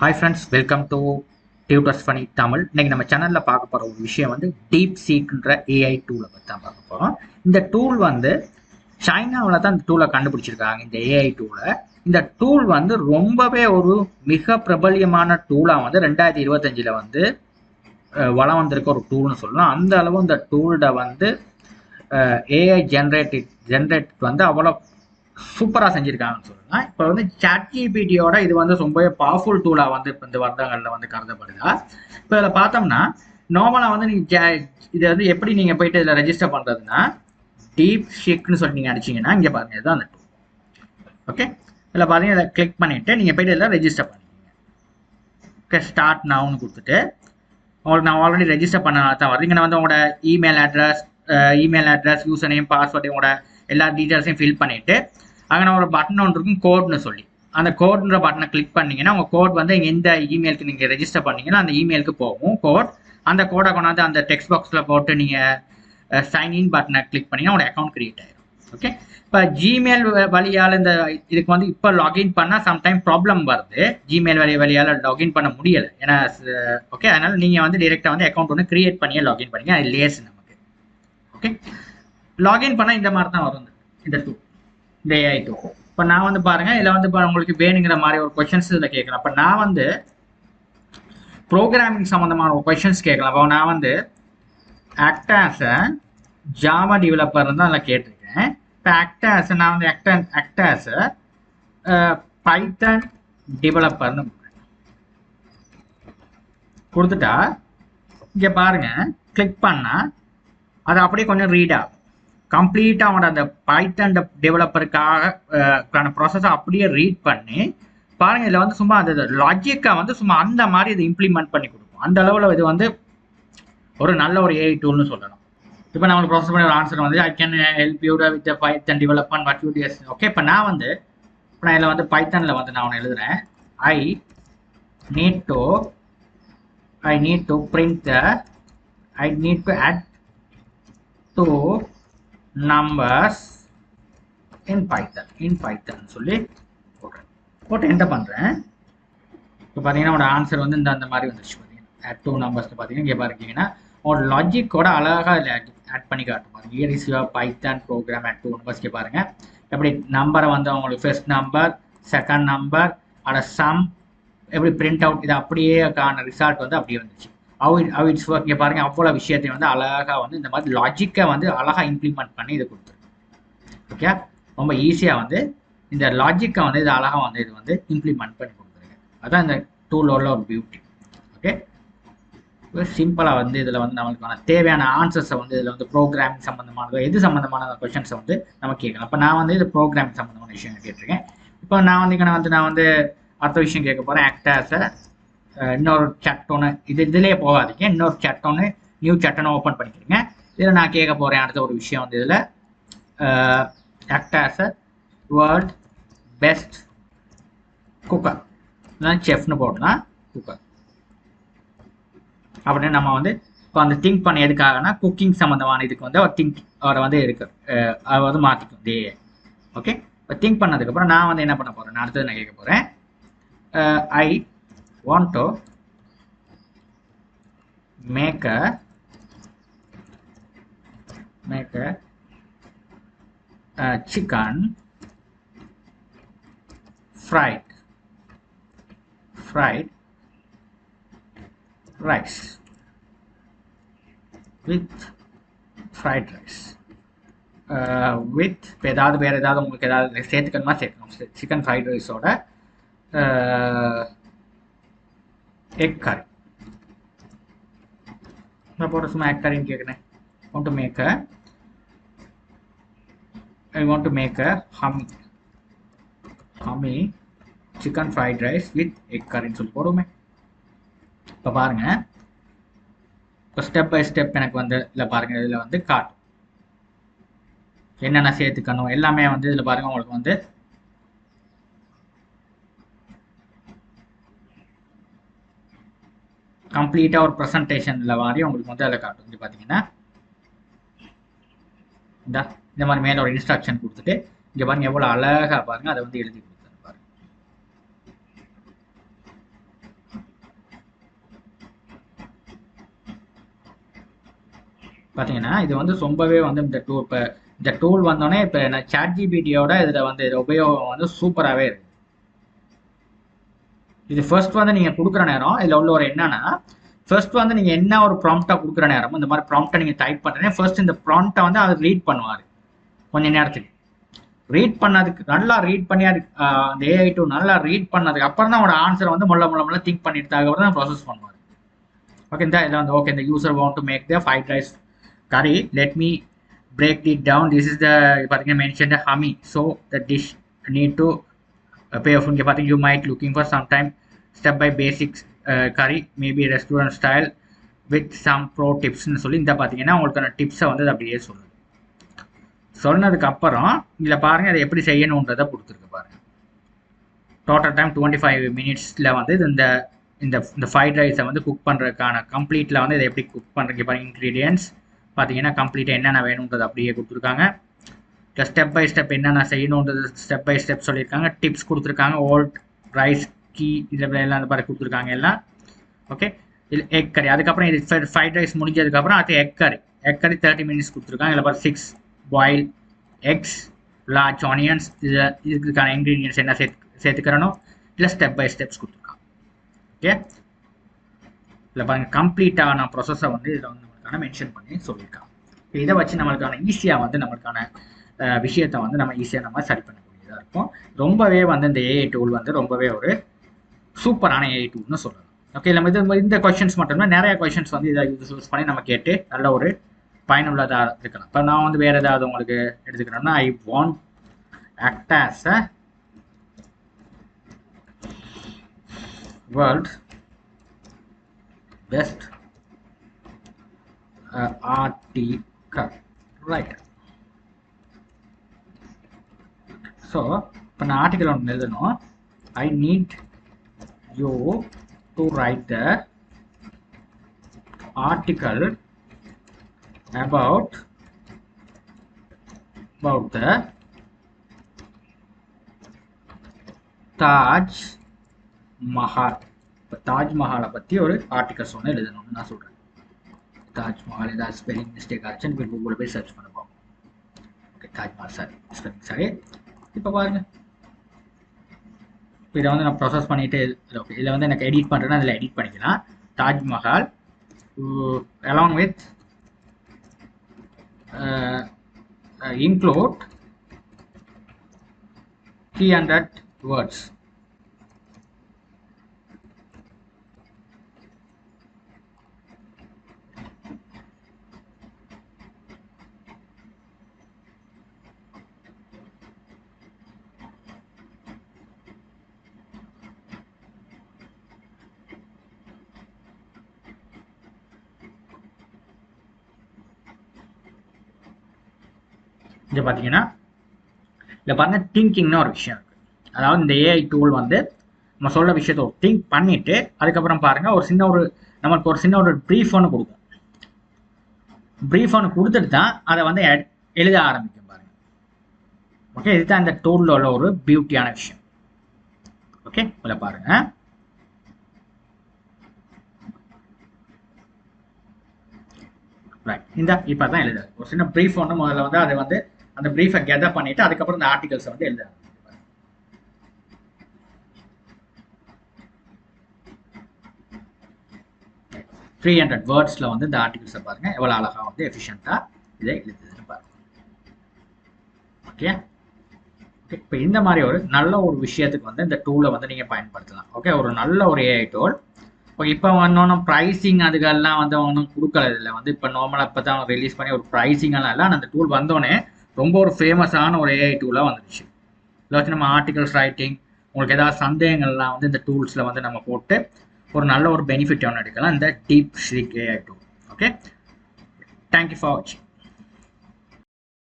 Hi friends, welcome to tutors funny Tamil. இன்னைக்கு நம்ம சேனலில் பார்க்க போகிற ஒரு விஷயம் வந்து டீப் சீக்ன்ற ஏஐ டூலை பற்றி தான் பார்க்க போகிறோம். இந்த டூல் வந்து சைனாவில் தான் இந்த டூலை கண்டுபிடிச்சிருக்காங்க. இந்த ஏஐ டூலை இந்த டூல் வந்து ரொம்பவே ஒரு மிக பிரபல்யமான டூலாக வந்து 2025 வந்து வளம் வந்திருக்க ஒரு டூல்னு சொல்லலாம். அந்த அளவு இந்த டூலோட வந்து ஏஐ ஜென்ரேட் வந்து அவ்வளோ சூப்பராக செஞ்சுருக்காங்கன்னு சொல்லலாம். இப்போ வந்து சாட்ஜிபிடியோட இது வந்து ரொம்பவே பவர்ஃபுல் டூலாக வந்து இப்போ இந்த வருடங்களில் வந்து கருதப்படுதா. இப்போ இதில் பார்த்தோம்னா நார்மலாக வந்து நீங்கள் இதை வந்து எப்படி நீங்கள் போயிட்டு இதில் ரெஜிஸ்டர் பண்ணுறதுன்னா டீப் ஷிக்னு சொல்லி நீங்கள் அடிச்சிங்கன்னா இங்கே பாருங்கள், இதுதான் அந்த டூல். ஓகே, இதில் பார்த்தீங்கன்னா இதை கிளிக் பண்ணிவிட்டு நீங்கள் போய்ட்டு இதில் ரெஜிஸ்டர் பண்ணிக்கோங்க. ஓகே, ஸ்டார்ட் நவுன்னு கொடுத்துட்டு உங்களுக்கு நான் ஆல்ரெடி ரெஜிஸ்டர் பண்ணனால தான் வருது. இங்கே வந்து உங்களோட email address user name password உங்களோட எல்லா டீட்டெயில்ஸையும் ஃபில் பண்ணிவிட்டு அங்கே ஒரு பட்டன் ஒன்று இருக்கும், கோட்னு சொல்லி. அந்த கோட்ன்ற பட்டனை கிளிக் பண்ணிங்கன்னா உங்கள் கோட் வந்து எந்த இமெயிலுக்கு நீங்கள் ரெஜிஸ்டர் பண்ணீங்கன்னா அந்த இமெயிலுக்கு போகும் கோட். அந்த கோடை கொண்டாந்து அந்த டெக்ஸ்ட் பாக்ஸில் போட்டு நீங்கள் சைன்இன் பட்டனை கிளிக் பண்ணிங்கன்னா உங்களோட அக்கௌண்ட் கிரியேட் ஆகிடும். ஓகே, இப்போ ஜிமெயில் வழியால் இந்த இதுக்கு வந்து இப்போ லாகின் பண்ணால் சம்டைம் ப்ராப்ளம் வருது. ஜிமெயில் வழியால் லாகின் பண்ண முடியலை ஏன்னா ஓகே, அதனால் நீங்கள் வந்து டிரெக்டாக வந்து அக்கௌண்ட் ஒன்று கிரியேட் பண்ணியே லாகின் பண்ணிங்க. அது லேஸ் நமக்கு. ஓகே, லாகின் பண்ணால் இந்த மாதிரி தான் வரும் இந்த டூ, இந்த ஏஐ டூ. இப்போ நான் வந்து பாருங்கள், இதில் வந்து இப்போ உங்களுக்கு வேணுங்கிற மாதிரி ஒரு கொஷின்ஸ் இதில் கேட்குறேன். அப்போ நான் வந்து ப்ரோக்ராமிங் சம்மந்தமான ஒரு கொஷின்ஸ் கேட்கலாம். அப்போ நான் வந்து ஆக்ட் ஆஸ் அ ஜாவா டெவலப்பர் தான் அதில் கேட்டிருக்கேன். இப்போ நான் வந்து ஆக்ட் ஆஸ் அ பைத்தன் டெவலப்பர்னு கொடுத்துட்டா இங்கே பாருங்கள், கிளிக் பண்ணால் அது அப்படியே கொஞ்சம் ரீட் ஆகும். கம்ப்ளீட்டாக அவனோட அந்த பைத்தன் டெவலப்பருக்கான ப்ராசஸை அப்படியே ரீட் பண்ணி பாருங்கள். இதில் வந்து சும்மா அந்த லாஜிக்காக வந்து சும்மா அந்த மாதிரி இதை இம்ப்ளிமெண்ட் பண்ணி கொடுக்கும். அந்த அளவில் இது வந்து ஒரு நல்ல ஒரு ஏஐ டூல்னு சொல்லலாம். இப்போ நான் உங்களுக்கு ப்ராசஸ் பண்ணி ஒரு ஆன்சர் வந்து I can help you with Python development what you S. Okay, இப்போ நான் இதில் வந்து பைத்தனில் வந்து நான் ஒன்று எழுதுகிறேன். I need to print I need to add two numbers in python சொல்லி போட்டு என்டர் பண்ணுறேன். இப்போ பார்த்தீங்கன்னா உங்களோட ஆன்சர் வந்து அந்த மாதிரி வந்துருச்சு. பார்த்தீங்கன்னா ஆட் டூ நம்பர்ஸ் பார்த்தீங்கன்னா இங்கே பார்த்தீங்கன்னா உங்களோட லாஜிக்கோட அழகாக இதில் ஆட் பண்ணி காட்டும். பாருங்க, here is your Python program add two நம்பர்ஸ்க்கு பாருங்கள் எப்படி நம்பரை வந்து அவங்களுக்கு ஃபர்ஸ்ட் நம்பர் செகண்ட் நம்பர் அட சம் எப்படி பிரிண்ட் அவுட் இது அப்படியே கான ரிசல்ட் வந்து அப்படியே வந்துச்சு. how it's work இங்கே பாருங்கள், அவ்வளோ விஷயத்தையும் வந்து அழகாக வந்து இந்த மாதிரி லாஜிக்கை வந்து அழகாக இம்ப்ளிமெண்ட் பண்ணி இதை கொடுத்துருக்கு. ஓகே, ரொம்ப ஈஸியாக வந்து இந்த லாஜிக்கை வந்து இது அழகாக வந்து இது வந்து இம்ப்ளிமெண்ட் பண்ணி கொடுத்துருக்கு. அதுதான் இந்த டூலோட ஒரு பியூட்டி. ஓகே, சிம்பிளாக வந்து இதில் வந்து நம்மளுக்கான தேவையான ஆன்சர்ஸை வந்து இதில் வந்து ப்ரோக்ராமிங் சம்மந்தமானதோ எது சம்மந்தமான கொஷின்ஸை வந்து நம்ம கேட்கலாம். இப்போ நான் வந்து இது ப்ரோக்ராமிங் சம்மந்தமான விஷயம் கேட்டிருக்கேன். இப்போ நான் வந்து அடுத்த விஷயம் கேட்க போகிறேன். ஆக்ட் ஆஸ் இன்னொரு சேட் ஒன்று இதுலேயே போகாதீங்க. இன்னொரு சேட் ஒன்று நியூ சேட் ஒன்று ஓப்பன் பண்ணிக்கிறீங்க. இதில் நான் கேட்க போகிறேன் அடுத்த ஒரு விஷயம் வந்து இதில் act as a world best cooker, செஃப்னு போடலாம் குக்கர் அப்படின்னு நம்ம வந்து இப்போ அந்த திங்க் பண்ண எதுக்காகனா குக்கிங் சம்மந்தமான இதுக்கு வந்து அவர் அவரை வந்து இருக்கு அவர் வந்து மாற்றிக்கும் டே. ஓகே, இப்போ திங்க் பண்ணதுக்கப்புறம் நான் வந்து என்ன பண்ண போகிறேன், நான் அடுத்தது நான் கேட்க போகிறேன். ஐ want to make a chicken fried rice with fried rice with ஏதாவது வேறு ஏதாவது உங்களுக்கு ஏதாவது சேர்த்துக்கணுமா சேர்க்கணும். சிக்கன் ஃப்ரைட் ரைஸோட egg curry. நான் போட சும்மா egg curry கேட்குறேன். I want to make a hummy chicken fried rice with egg curry சொல்லி போடுவோமே. இப்போ பாருங்க, இப்போ ஸ்டெப் பை ஸ்டெப் எனக்கு வந்து இதில் பாருங்க, இதில் வந்து காட்டும் என்னென்ன சேர்த்துக்கணும் எல்லாமே வந்து இதில் பாருங்க. உங்களுக்கு வந்து கம்ப்ளீட்டாக ஒரு ப்ரெசன்டேஷனில் மாதிரி உங்களுக்கு வந்து அதில் காட்டும். இங்கே பார்த்தீங்கன்னா இந்த மாதிரி மேலே ஒரு இன்ஸ்ட்ரக்ஷன் கொடுத்துட்டு இங்கே பாருங்கள் எவ்வளோ அழகாக பாருங்கள் அதை வந்து எழுதி கொடுத்துருப்பாரு. பார்த்தீங்கன்னா இது வந்து ரொம்பவே வந்து இந்த டூல் வந்தோடனே இப்போ நான் ChatGPT-யோட இதில் வந்து இது உபயோகம் வந்து சூப்பராகவே இருக்குது. இது ஃபர்ஸ்ட் வந்து நீங்கள் கொடுக்குற நேரம் இதில் உள்ள ஒரு என்னன்னா, ஃபர்ஸ்ட் வந்து நீங்கள் என்ன ஒரு ப்ராம்ப்டாக கொடுக்குற நேரம் இந்த மாதிரி ப்ராம்ப்டை நீங்கள் டைப் பண்ணுறேன், ஃபர்ஸ்ட் இந்த ப்ராம்ப்டை வந்து அதை ரீட் பண்ணுவார் கொஞ்ச நேரத்துக்கு. ரீட் பண்ணதுக்கு நல்லா ரீட் பண்ணி அது அந்த AI டூ நல்லா ரீட் பண்ணதுக்கு அப்புறம் தான் அவனோட ஆன்சரை வந்து முள்ள திங்க் பண்ணிட்டு அதுக்கப்புறம் தான் ப்ராசஸ் பண்ணுவார். ஓகே, இந்த இதில் வந்து ஓகே இந்த user want to make the fried rice curry, let me break it down. This is the பார்த்தீங்கன்னா mentioned hummy, so the dish need to pay off. இங்கே பார்த்தீங்கன்னா you might looking for some time step by basics curry maybe restaurant style with some pro tips னு சொல்லி இந்த பார்த்தீங்கன்னா உங்களுக்கான டிப்ஸை வந்து அப்படியே சொல்லுது. சொன்னதுக்கு அப்புறம் இதில் பாருங்க அதை எப்படி செய்யணுன்றதை கொடுத்துருக்கு பாருங்க. டோட்டல் டைம் 25 minutesல வந்து இந்த இந்த ஃப்ரைட் ரைஸை வந்து குக் பண்ணுறதுக்கான கம்ப்ளீட்டில் வந்து இதை எப்படி குக் பண்ணுறீங்க பாருங்க. இன்க்ரீடியன்ஸ் பார்த்தீங்கன்னா கம்ப்ளீட்டாக என்னென்ன வேணுன்றது அப்படியே கொடுத்துருக்காங்க. ப்ளஸ் ஸ்டெப் பை ஸ்டெப் என்னென்ன செய்யணுன்றது ஸ்டெப் பை ஸ்டெப் சொல்லியிருக்காங்க. டிப்ஸ் கொடுத்துருக்காங்க. ஓல்ட் ரைஸ் கீ இதில் எல்லாம் அந்த மாதிரி கொடுத்துருக்காங்க எல்லாம். ஓகே, இது எக் கறி. அதுக்கப்புறம் இது ஃப்ரைட் ரைஸ் முடிஞ்சதுக்கப்புறம் அது எக் கறி 30 minutes கொடுத்துருக்காங்க. இதில் பார்த்து 6 பாயில் எக்ஸ், லார்ஜ் ஆனியன்ஸ், இதுக்கான இன்க்ரீடியன்ஸ் என்ன சேர்த்துக்கிறனோ இல்லை ஸ்டெப் பை ஸ்டெப்ஸ் கொடுத்துருக்காங்க. ஓகே, இல்லை பாருங்கள் கம்ப்ளீட்டான ப்ரொசஸை வந்து இதில் வந்து நம்மளுக்கான மென்ஷன் பண்ணி சொல்லியிருக்காங்க. இதை வச்சு நம்மளுக்கான ஈஸியாக வந்து நம்மளுக்கான விஷயத்தை வந்து நம்ம ஈஸியாக நம்ம சரி பண்ணக்கூடியதாக இருக்கும். ரொம்பவே வந்து இந்த AI டூல் வந்து ரொம்பவே ஒரு சூப்பரான AI டூல்னு சொல்லலாம். ஓகே, நம்ம இந்த கொஷின்ஸ் மட்டுமே நிறைய கொஷின்ஸ் வந்து இதை யூஸ் பண்ணி நம்ம கேட்டு நல்ல ஒரு பயனுள்ளதாக இருக்கலாம். இப்போ நான் வந்து வேறு ஏதாவது உங்களுக்கு எடுத்துக்கிறேன்னா, I want act as a world best article, right? So இப்போ நான் ஆர்டிக்கல் ஒன்று எழுதணும். I need you to write the article about the Taj Mahal. இப்போ தாஜ்மஹாலை பற்றி ஒரு ஆர்டிக்கல்ஸ் ஒன்று எழுதணும்னு நான் சொல்கிறேன். தாஜ்மஹால் ஏதாவது ஸ்பெல்லிங் மிஸ்டேக் ஆச்சுன்னு போய் கூகுளில் போய் சர்ச் பண்ண பார்ப்போம். Okay, Taj Mahal sorry spelling sorry. இப்போ பாருங்க, இப்போ இதை வந்து நான் ப்ராசஸ் பண்ணிட்டு ஓகே இதில் வந்து எனக்கு எடிட் பண்ணுறேன்னா அதில் எடிட் பண்ணிக்கலாம். Taj Mahal along with include 300 words. இங்கே பார்த்தீங்கன்னா இல்லை பாருங்கள் திங்கிங்னு ஒரு விஷயம் இருக்குது. அதாவது இந்த AI டூல் வந்து நம்ம சொல்ல விஷயத்தை ஒரு திங்க் பண்ணிவிட்டு அதுக்கப்புறம் பாருங்கள் நமக்கு ஒரு சின்ன ஒரு ப்ரீஃப் ஒன்று கொடுக்கும். ப்ரீஃப் ஒன்று கொடுத்துட்டு தான் அதை வந்து எழுத ஆரம்பிக்கும் பாருங்கள். ஓகே, இதுதான் இந்த டூலில் உள்ள ஒரு பியூட்டியான விஷயம். ஓகே, இதில் பாருங்கள் ரைட். இப்போ தான் எழுதுறது ஒரு சின்ன ப்ரீஃப் ஒன்று முதல்ல வந்து அதை வந்து அந்த ப்ரீஃபை கெதர் பண்ணிட்டு அதுக்கப்புறம் இந்த ஆர்டிகல்ஸை வந்து எழுத 300 வேர்ட்ஸில் வந்து இந்த ஆர்டிகல்ஸை பாருங்கள் எவ்வளோ அழகாக வந்து எஃபிஷியண்ட்டாக இதை எழுதுதுன்னு பாருங்கள். ஓகே, இப்போ இந்த மாதிரி ஒரு நல்ல ஒரு விஷயத்துக்கு வந்து இந்த டூலை வந்து நீங்கள் பயன்படுத்தலாம். ஓகே, ஒரு நல்ல ஒரு AI டூல். இப்போ ஒன்றும் ப்ரைஸிங் அதுக்கெல்லாம் வந்து ஒன்றும் கொடுக்கல. இதில் வந்து இப்போ நார்மலாக இப்போ தான் ரிலீஸ் பண்ணி ஒரு ப்ரைஸிங்கெல்லாம் இல்லை. அந்த டூல் வந்தோடனே ரொம்ப ஒரு ஃபேமஸான ஒரு AI டூலாக வந்துடுச்சு. இதில் வச்சு நம்ம ஆர்டிகல்ஸ் ரைட்டிங் உங்களுக்கு ஏதாவது சந்தேகங்கள்லாம் வந்து இந்த டூல்ஸில் வந்து நம்ம போட்டு ஒரு நல்ல ஒரு பெனிஃபிட் ஒன்று எடுக்கலாம் இந்த DeepSeek AI tool. Okay, thank you for வாட்சிங்.